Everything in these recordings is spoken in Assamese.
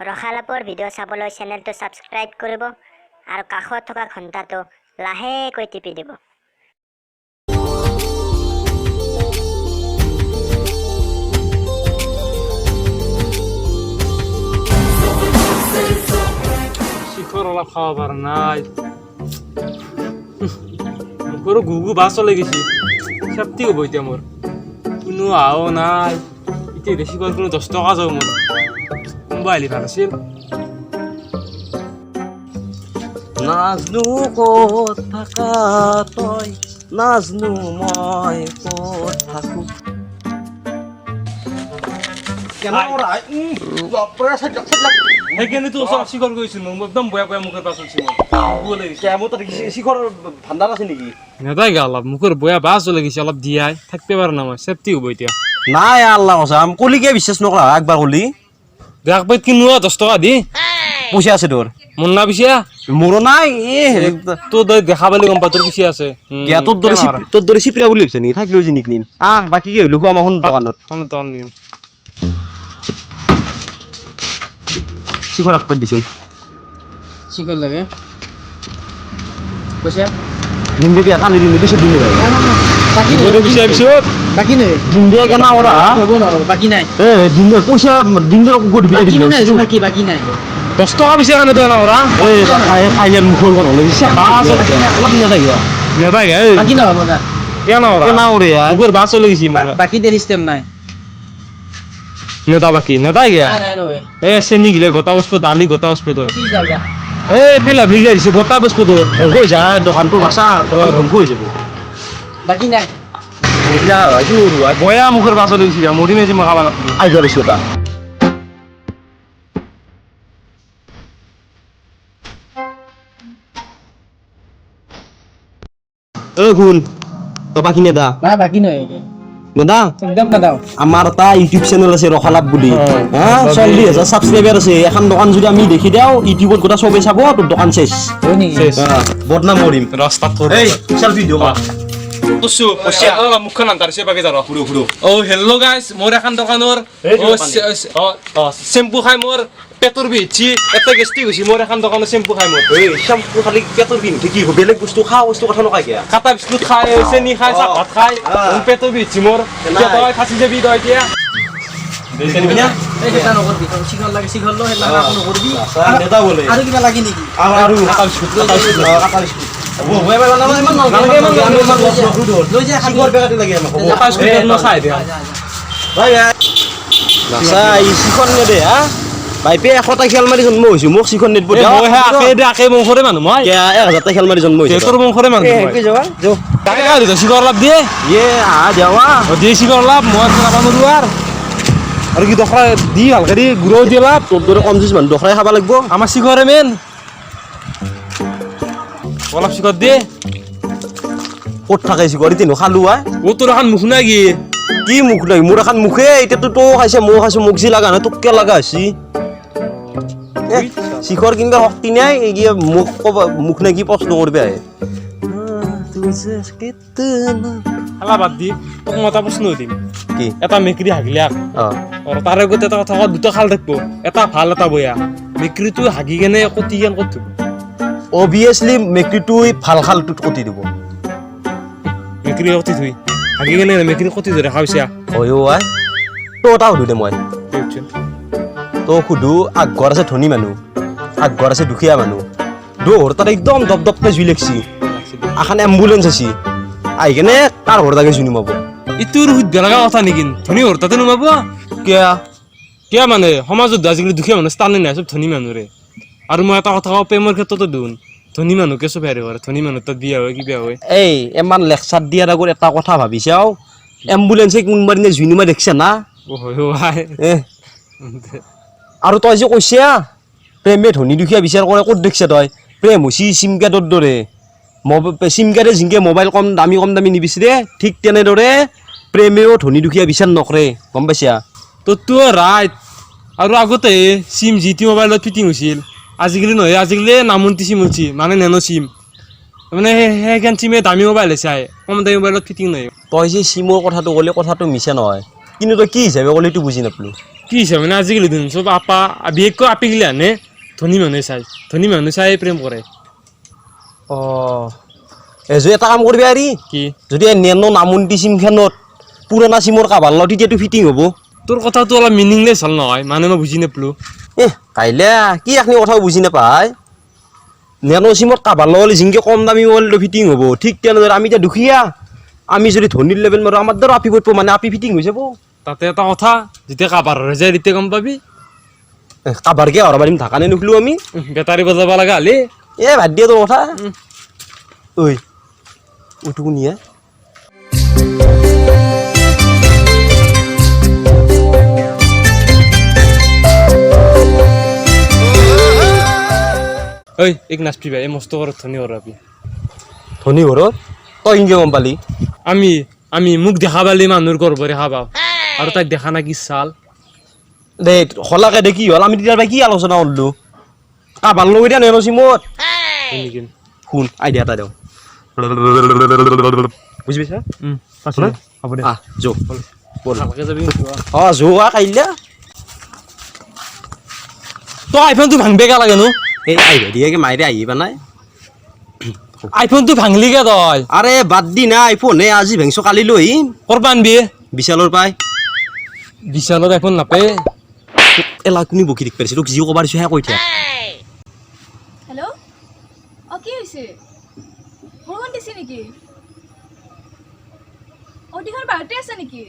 ৰখালাপৰ ভিডিঅ' চাবলৈ চেনেলটো ছাবস্ক্ৰাইব কৰিব আৰু কাষত থকা ঘণ্টাটো লাহেকৈ টিপি দিব। শিখর অলপ খাওয়া পার নাই মুখর গুগু বাস চলে গেছি সত্যি হবো এতিয়া মোর কোনো আও নাই এতিয়া বেশি করে কোনো 10 টাকা যাও মোর মোবাইল ভাল আছিল নাজনু ক'ত থাকা তই নাজনু মই ক'ত থাকো সেইকাৰণে তো ওচৰত শিখৰ গৈছিল মই একদম বয়া বয়া মুখৰ পাছ হৈছিল শিখৰ ভাণ্ডাৰ আছে নেকি নেদাই গা অলপ মুখৰ বয়া বাছ চলে গেছে অলপ দিয়াই থাকতে পাৰ না মই সেফটি হবো এতিয়া নাই আল্লাহ কসম কলিকে বিশ্বাস নকৰা একবাৰ কলি দেখ পাই কিনো 10 টাকা দি পইচা আছে তোৰ মন না পিছে মোৰো নাই তোৰ দেখা পালে গম পা তোৰ পিছে আছে তোৰ দৰে চিপৰা বুলি ভাবিছে নেকি থাকিলেও যি নিকনিম বাকী কি হলো আমাৰ শুন দোকানত শিখৰ আকবাৰ দিছো শিখর লাগে পয়সা দিন দিয়ে কালি দিন দিয়ে দিন দিয়ে বাকি তোৰ পিছে পিছত বাকি নাই দিন দিয়ে কেনা ওরা হবো না বাকি নাই দিন দিয়ে পইচা দিন দিয়ে গুড বিয়ে বাকি দিল নাই বাকি নাই 10 টাকা পিছে কানে তো না ওরা খাইয়ার মুখৰ কোন হলো দিছে অলপ না থাকিবা নেদাই গে বাকি না হবো না কেন ওরা কেনা ওরে মুখৰ বাছ চলে গেছি মানে বাকি দের সিস্টেম নাই নেদা বাকি নেদাই গে নাই নয় চেনি গিলে গোটা বস্তু দালি গোটা বস্তু তো কি যাবা ফেলা ভিজা দিছে গোটা বস্তু তো হৈ যা দোকানটো বাছা ধ্বংস হৈ যাব বাকি নাই এতিয়া কি বয়া মুখৰ বাছ চলে গেছি মৰি মেজি মই খাবা নাপালো আই ধৰিছো এটা শুন তই বাকী নেদা না বাকি নাই নেদা একদম না দাও আমাৰ এটা ইউটিউব চেনেল আছে ৰখালাপ বুলি হা 40,000 সাবস্ক্রাইবার আছে এখন দোকান যদি আমি দেখি দাও ইউটিউবত গোটা সবে চাব তোর দোকান শেষ হয় নি বদনাম কৰিম ৰাস্তাত এই সেলফি দিও বুঝছো মুখখন আন্তাৰিছে বাকি যাৰ ফুৰো ফুৰো হেল্ল' গাইজ মোৰ এখন দোকানৰ চেম্পু খাই মোৰ পেটৰ বিছি এটা গেষ্টিক হৈছে মোৰ এখন দোকানৰ চেম্পু খাই মোৰ এই শ্যাম্পু খালি পেটৰ বিষ কি বেলেগ বস্তু খাও বস্তু কথা নকয় কিয়া কাটা বিস্কুট খাই চেনি খাই চাহপাত খাই পেটৰ বিছি মোৰ তই ফাঁচি যাবি তই এতিয়া এই এটা নকৰবি শিখৰ লাগে শিখৰ লো হেলা না কোনো কৰবি নেতা বলে আৰু কিবা লাগি নেকি আৰু কাটা বিস্কুট ও ভাই ভাই না ইমান নালাগে ইমান লৈ যা শিখৰ বেগাটো লাগে আমাক কাটা বিস্কুট ন খাই দিয়া ভাই নাছা ই শিখৰ নেদে হা ভাই পে 100 টা খেল মাৰি জন্ম হৈছো মোক শিখৰ নেদ বদা মই আকে বংশৰে মানুহ মই 1000 টা খেল মাৰি জন্ম হৈছো তোৰ বংশৰে মানুহ কি যাবা যো তাকে গালি তো শিখৰ লাভ দিয়ে ইয়ে আ যাওয়া দিয়ে শিখৰ লাভ মই খাব নোৱাৰো আৰু কি দখৰা দি ভালকে দি গুড়ো দিয়ে লাভ তোৰ দৰে কম জিছ মান দখৰাই খাব লাগিব আমাৰ শিখৰে মেইন অলপ শিখৰ দিয়ে ক'ত থাকে শিখৰ ইতিনো খালো আ ও তোৰ এখন মুখ নাই কি মুখ নাই মোৰ এখন মুখে এতিয়াতো তো খাইছে মই খাইছো মুখ যি লাগা নহয় তোক কে লাগা হৈছি শিখৰ কিনবা শক্তি নাই এই মুখ মুখ নাই কি প্ৰশ্ন কৰিবা আহে খালা বাদ দি তোক মই এটা প্ৰশ্ন দিম কি এটা মেকুৰী হাগিলে অ আৰু তাৰে আগতে এটা কথা দুটা খাল থাকিব এটা ভাল এটা বেয়া মেকুৰীটো হাগি কেনে কটি কেন ক'ত থব অবভিয়াছলি মেকুৰীটোই ভাল খালটোত কটি দিব মেকুৰী কটি থৈ হাগি কেনে মেকুৰী কটি ধৰে খাওঁচা হয় আই তো এটা সুধো দে মই তো সুধো আগঘৰ আছে ধনী মানুহ আগঘৰ আছে দুখীয়া মানুহ দৌৰ তাত একদম দপদপকে জুই লাগছি এখন এম্বুলেন্স আছে আহি কেনে তাৰ ঘৰ তাকে জুই নুমাব ইটোৰ সুধব লগা কথা নেকি ধনী হৰ্তাতে নুমাব কিয়া কিয় মানে সমাজত আজিকালি দুখীয়া মানুহ স্থানে নাই চব ধনী মানুহৰে আৰু মই এটা কথা কওঁ প্ৰেমৰ ক্ষেত্ৰতো দিওঁ ধনী মানুহকে চব হেৰি কৰে ধনী মানুহ তাত বিয়া হয় কিবা হয় এই ইমান লেকচাৰ দিয়াৰ আগত এটা কথা ভাবি চাও এম্বুলেন্সে কোনোবা দিনে জুই নুমাই দেখিছা না আৰু তই যে কৈছা প্ৰেমে ধনী দুখীয়া বিচাৰ কৰে ক'ত দেখিছা তই প্ৰেম হৈছে চিম কাৰ্ডৰ দৰে চিম কাৰ্ডে জিংকে মোবাইল কম দামী নিবিচাৰে ঠিক তেনেদৰে প্ৰেমেও ধনী দুখীয়া বিচাৰ নকৰে গম পাইছা তোৰতো ৰাইট আৰু আগতে চিম জি টি মোবাইলত ফিটিং হৈছিল আজিকালি নহয় আজিকালি নামন্তি চিম হৈছে মানে নেনো চিম মানে সেইখন চিমে দামী মোবাইল হৈছে কম দামী মোবাইলত ফিটিং নহয় তই যে চিমৰ কথাটো ক'লে কথাটো মিছা নহয় কিন্তু তই কি হিচাপে ক'লে এইটো বুজি নাপালো কি হৈছে মানে আজিকালি দিন চব আপা বিশেষকৈ আপিগিলা আনে ধনী মানুহে চাই প্ৰেম কৰে অঁ এযোৰ এটা কাম কৰিবি আৰি কি যদি নেনো নামন্তি চিমখনত পুৰণা চিমৰ কাভাৰ লওঁ তেতিয়াতো ফিটিং হ'ব তোৰ কথাটো অলপ মিনিংলেছ হ'ল নহয় মানে মই বুজি নাপালোঁ কাইলে কি এখনি কথাও বুজি নাপায় নেনো চিমত কাভাৰ লগালে যিনকে কম দামী মোবাইলটো ফিটিং হ'ব ঠিক তেনেদৰে আমি এতিয়া দুখীয়া আমি যদি ধনীৰ লেভেল মাৰোঁ আমাৰ দ্বাৰা আপি পৰিব মানে আপি ফিটিং হৈ যাব তাতে এটা কথা যেতিয়া কাভাৰ হৈ যায় তেতিয়া গম পাবি কাভাৰকে হৰা পাৰিম ঢাকানে নুখলোঁ আমি বেটাৰী বজাব লগা হ'লে বাদ দিয়া তোৰ কথা ঐ উঠো নিয়ে ঐ এক নাচবি ভাই এই মস্ত ঘৰত ধনী কৰাবি ধনী ঘৰত তই ইনকে গম পালি আমি মোক দেখা পালি মানুহৰ ঘৰবোৰ দেখা পাওঁ আৰু তাইক দেখা না কি চাল দে হলাকে দে কি হ'ল আমি তেতিয়াৰ পৰা কি আলোচনা কৰিলোঁ কাভাৰ লৈ দিয়া নেনো চিমত নেকি শুন আইডিয়া এটা দিওঁ বুজি পাইছা হ'ব দে আহ যো ভালকে যাবি যোৱা কাইলে তই আইফোনটো ভাঙবে কা লাগে নো এই আহিবা দিয়ে মাইৰে আহিবা নাই আইফোনটো ভাঙলিগে তই আৰে বাদ দি না আইফোন আজি ভেংছো কালি লৈ আহিম কৰবা আনবি বিশালৰ পাই বিশালত আইফোন নাপায় এলা কোনে বকি দেখ পাৰিছে তোক যি ক'ব দিছোঁ সেয়া কৈ থাক হেল্ল' অঁ কি হৈছে বৰষুণ দিছে নেকি অধিকাৰ বাৰতে আছে নেকি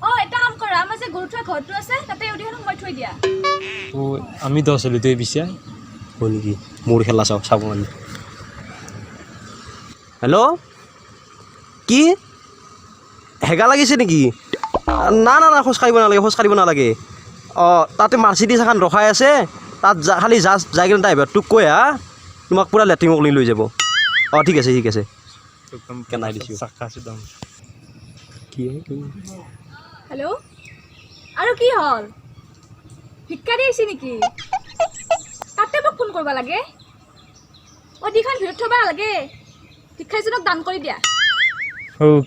অঁ এটা কাম কৰা আমাৰ যে গৰু থোৱা ঘৰটো আছে তাতে অধিকাৰ সোমাই থৈ দিয়া আমি 10 হলি তই পিছে হয় নেকি মোৰ খেলা চাব মানে হেল্ল' কি হেগা লাগিছে নেকি না না না খোজ কাঢ়িব নালাগে অঁ তাতে মাৰ্চিডিজ এখন ৰখাই আছে তাত খালি জাষ্ট যাই কিনে ড্ৰাইভাৰটোক কৈ হা তোমাক পূৰা লেট্ৰিন কৰি লৈ যাব অঁ ঠিক আছে কেনাই দিছোঁ কি হেল্ল' আৰু কি হ'ল ভিক্ষাৰী আহিছে নেকি তাতে মোক ফোন কৰিব লাগে অধিকাৰ ভিৰত থ'ব নালাগে ভিক্ষাৰীজনক দান কৰি দিয়া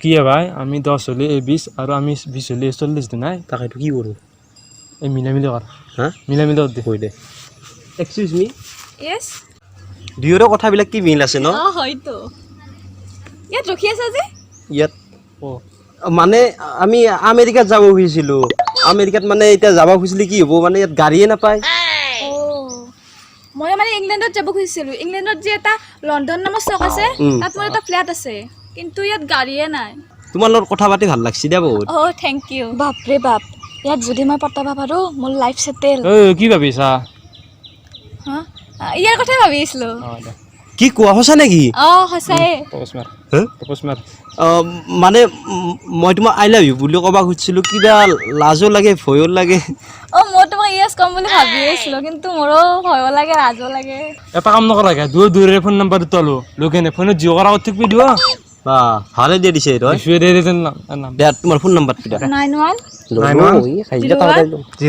কি ভাই আমি 10 হলি 20 আৰু আমি 20 হলি 40 দিন নাই তাকেতো কি কৰোঁ এই মিলাই কৰ হা মিলাই দে কৈ দে এক্সকিউজ মি য়েছ দুয়োৰে কথাবিলাক কি মিল আছে ন অঁ হয়তো ইয়াত ৰখি আছা যে ইয়াত মানে আমি আমেৰিকাত যাব খুজিছিলোঁ আমেৰিকাত মানে এতিয়া যাব খুজিলে কি হ'ব মানে ইয়াত গাড়ীয়ে নাপায় মই মানে ইংলেণ্ডত যাব খুজিছিলোঁ ইংলেণ্ডত যে এটা লণ্ডন নামৰ চক আছে তাত মোৰ এটা ফ্লেট আছে কিন্তু ইয়াত গাড়ীয়ে নাই তোমাৰ লগত কথা পাতি ভাল লাগছি দিয়া বহুত অঁ থেংক ইউ বাপৰে বাপ ইয়াত যদি মই পটাব পাৰোঁ মোৰ লাইফ ছেটেল কি ভাবিছা হা ইয়াৰ কথাই ভাবি আছিলোঁ কি কোৱা সঁচা নেকি অঁ সঁচায়ে প্ৰপ'জ মাৰ মানে মই তোমাক আই লাভ ইউ বুলি ক'ব খুজিছিলোঁ কিবা লাজো লাগে ভয়ো লাগে অঁ মই তোমাক ইয়েছ ক'ম বুলি ভাবি আছিলোঁ কিন্তু মোৰো ভয়ো লাগে লাজো লাগে এটা কাম নকৰাকে দূৰৰে ফোন নাম্বাৰ দুটালো লোকেনে ফোনত জিঅ' কৰা ঠিক কৰি দিবা বা ভালে দিয়ে দিছে তই দে তোমাৰ ফোন নাম্বাৰ কেইটা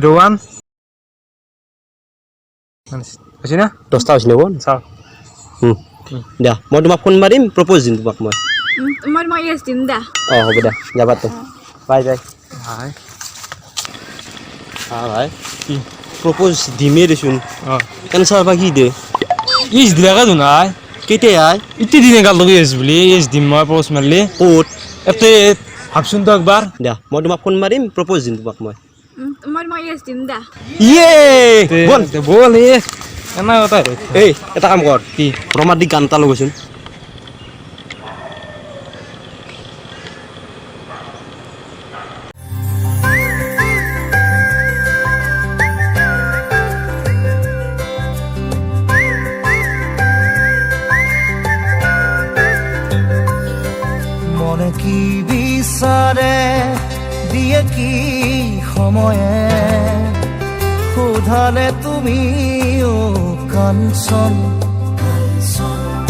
01 হৈছে না 10টা হৈছে নে চাওঁ দিয়া মই তোমাক ফোন মাৰিম প্ৰপ'জ দিম তোমাক মই ইয়েছ দিম দা অঁ হ'ব দে যাবা তো বাই ভাই ভাই কি প্ৰপ'জ দিমেই দেচোন কেঞ্চাৰ বা কি দে ইজ দিলাকা নাই কেতিয়া ইতি দিনে গাল লগে ইজ বুলি ইজ দিম মই প্ৰপ'জ মাৰলি ক'ত এতে ভাবচোন তো একবাৰ দিয়া মই তোমাক ফোন মাৰিম প্ৰপ'জ দিম তোমাক মই মই ইয়েছ দিম দা ইয়ে বল এনা কথা এই এটা কাম কৰ কি ৰমান্টিক গান এটা ল'বচোন মনে কি বিচাৰে দিয়ে কি সময়ে সোধালে তুমি কাঞ্চন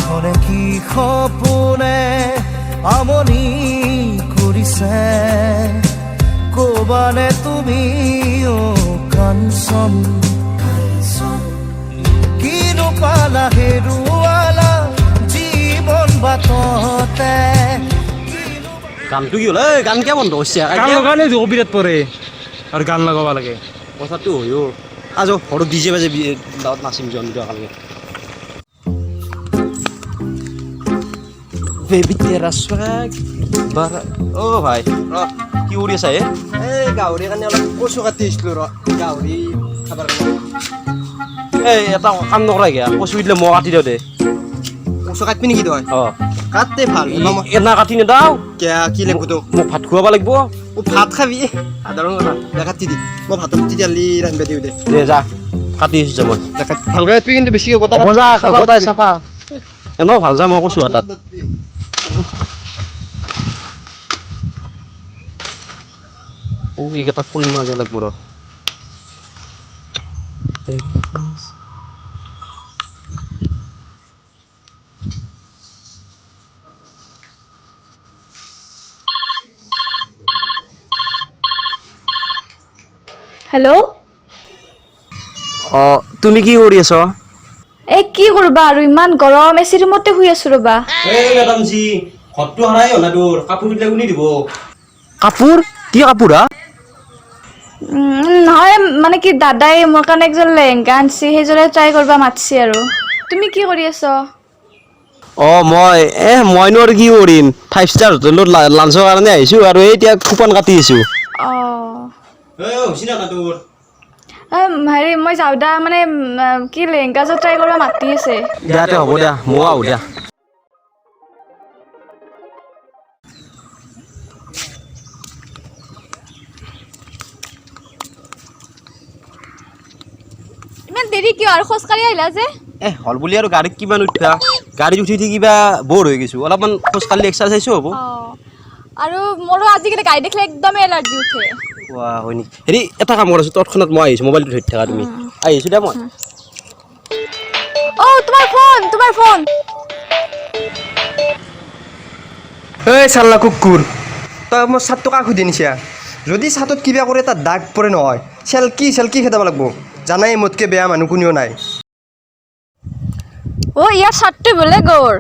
মনে কি সপোনে আমনি কৰিছে ক'বানে তুমি কাঞ্চন কিনো পালা হেৰুৱালা জীৱন বাটতে গানটো কি হ'ল এই গান কিয় বন্ধ হৈছে গান লগালে কবিতাত পৰে আৰু গান লগাব লাগে কথাটো হয়ো আজ ঘৰত ডিজে বাজে গাঁৱত নাচিম জন কালকে বেবি তেৰা স্বাগ বাৰা অ ভাই ৰ কি কৰি আছা এই গাহৰি কাৰণে অলপ কচু কাটি আহিছিলোঁ ৰ গাহৰি খাবৰ কাৰণে এই এটা কাম নকৰা কিয়া কচু দিলে মই কাটি দিওঁ দে কচু কাটবি নেকি তই অ কাটতে ভাল এনা কাটি নেদাও কি লাগিব তোক মোক ভাত খুৱাব লাগিব ভাত খাবি সাধাৰণ কথা দে কাটি দি মই ভাতত তেতিয়াহ'লে ৰান্ধিব দিওঁ দে দে যা কাটি আহিছোঁ মই ভালকৈ কাটবি কিন্তু বেছিকৈ গোটা গোটাই চাফা এনেও ভাল যা মই কৈছোঁ তাত এইকেইটা ফুল মাৰিব লাগিব ৰ হেল্ল'। অ তুমি কি কৰি আছ এই কি কৰবা আৰু ইমান গৰম এচি ৰুমতে শুই আছো ৰবা এই মেডাম জি ঘৰটো হাৰাই হ'ল না তোৰ কাপোৰ বিলাক কোনে দিব কাপোৰ কি কাপোৰ হা নহয় মানে কি দাদাই মোৰ কাৰণে একযোৰ লেহেংগা আনছি সেইযোৰে ট্ৰাই কৰবা মাতছি আৰু তুমি কি কৰি আছ অ মইনো আৰু কি কৰিম 5 ষ্টাৰ হোটেলত লাঞ্চৰ কাৰণে আহিছোঁ আৰু এতিয়া কুপন কাটি আছোঁ হেৰি মই যাওঁ দা মানে কি লেহেংগাযোৰ ট্ৰাই কৰবা মাতি আছে দিয়াতে হ'ব দিয়া মই আহোঁ দিয়া ইমান দেৰি কিয় আৰু খোজকাঢ়ি আহিলা যে হল বুলি আৰু গাড়ীত কিমান উঠা গাড়ীত উঠি উঠি কিবা বৰ হৈ গৈছোঁ অলপমান খোজকাঢ়ি এক্সাৰচাইজো হ'ব আৰু মোৰো আজিকালি গাড়ী দেখিলে একদমেই এলাৰ্জি উঠে হয় নেকি হেৰি এটা কাম কৰাছোঁ তৎক্ষণাত মই আহিছোঁ মোবাইলটো ধৰি থাকা তুমি আহিছোঁ দিয়া মই তোমাৰ ফোন এই চাল্লা কুকুৰ তই মোৰ চাটটো কাক সুধি নিছা যদি চাটত কিবা কৰে তাত দাগ পৰে নহয় চেলকি খেদাব লাগিব জানাই মোতকৈ বেয়া মানুহ কোনেও নাই ইয়াৰ চাটটো বোলে গৌৰ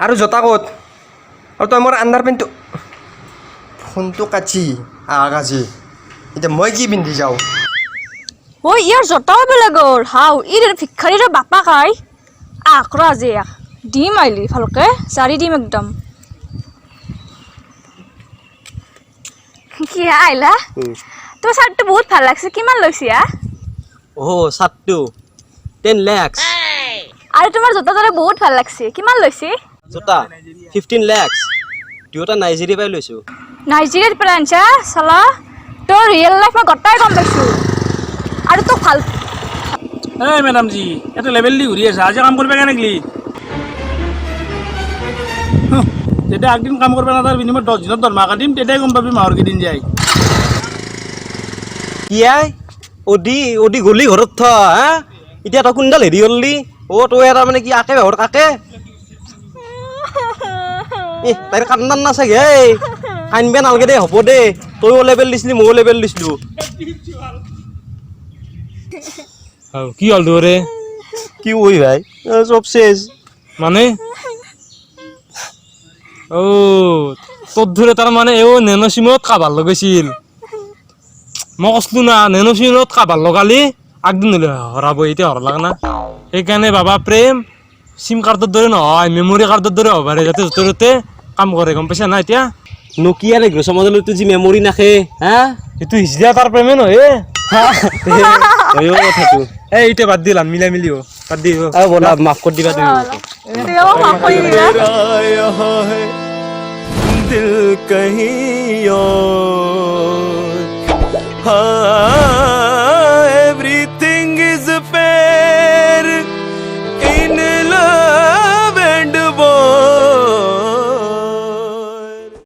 আৰু জোতা ক'ত আৰু তই মোৰ আণ্ডাৰ পেণ্টটো ফোনটো কাটি আগাজি এতিয়া মই কি পিন্ধি যাওঁ ইয়াৰ জোতাও বোলে গৌৰ হাও ভিক্ষাৰীৰ বাপা খাই আখৰা আজি দিম আহিলি ভালকে জাৰি দিম একদম কি আহিলা তোমাৰ চাৰ্টটো বহুত ভাল লাগছে কিমান লৈছি চাটটো 10 lakhs আৰু তোমাৰ জোতাযোৰে বহুত ভাল লাগছে কিমান লৈছি জোতা 15 lakhs দুটা নাইজেৰিয়া পাই লৈছোঁ নাইজেৰিয়াৰ পৰা আনছা চালা তোৰ ৰিয়েল লাইফ মই গোটাই গম পাইছোঁ আৰু তোক ভাল এই মেডাম জি এটা লেভেল দি ঘূৰি আছা আজি কাম কৰিব কেনেকলি যেতিয়া একদিন কাম কৰিব না তাৰ বিনিময়ত 10 দিনত দৰমহা কাটিম তেতিয়াই গম পাবি মাহৰ কেইদিন যায় কি অদি গলি ঘৰত থ হা এতিয়া তই কোনডাল হেৰি হ'লি তই এটা মানে কি আকে বেহৰ কাকে তাইৰ কান্দান না চাগে কান্দিব নালাগে দে হ'ব দে তইও লেবেল দিছিলি ময়ো লেবেল দিছিলোঁ কি হ'ল তোৰে কি ঐ ভাই চব চেজ মানে তোৰ ধৰে তাৰ মানে নেনো চিমত কাবাৰ লগাইছিল মই কৈছিলোঁ না নেনো চিমত কাবাৰ লগালি আগদিন হ'লে হৰাব এতিয়া হৰ লাগা না সেইকাৰণে বাবা প্ৰেম চিম কাৰ্ডৰ দৰে নহয় মেমৰি কাৰ্ডৰ দৰে হ'ব পাৰে যাতে য'তে ত'তে কাম কৰে গম পাইছা না এতিয়া নকিয়াৰ এঘাৰশ মডেলতো যি মেমৰি নাখে হা এইটো হিজৰা তাৰ প্ৰেমে নহয় কথাটো এতিয়া বাদ দিলাম মিলাই মিলি বাদ দি ব'লা মাফ কৰি দিবা তুমি दिल कहीं और हाँ एवरीथिंग इज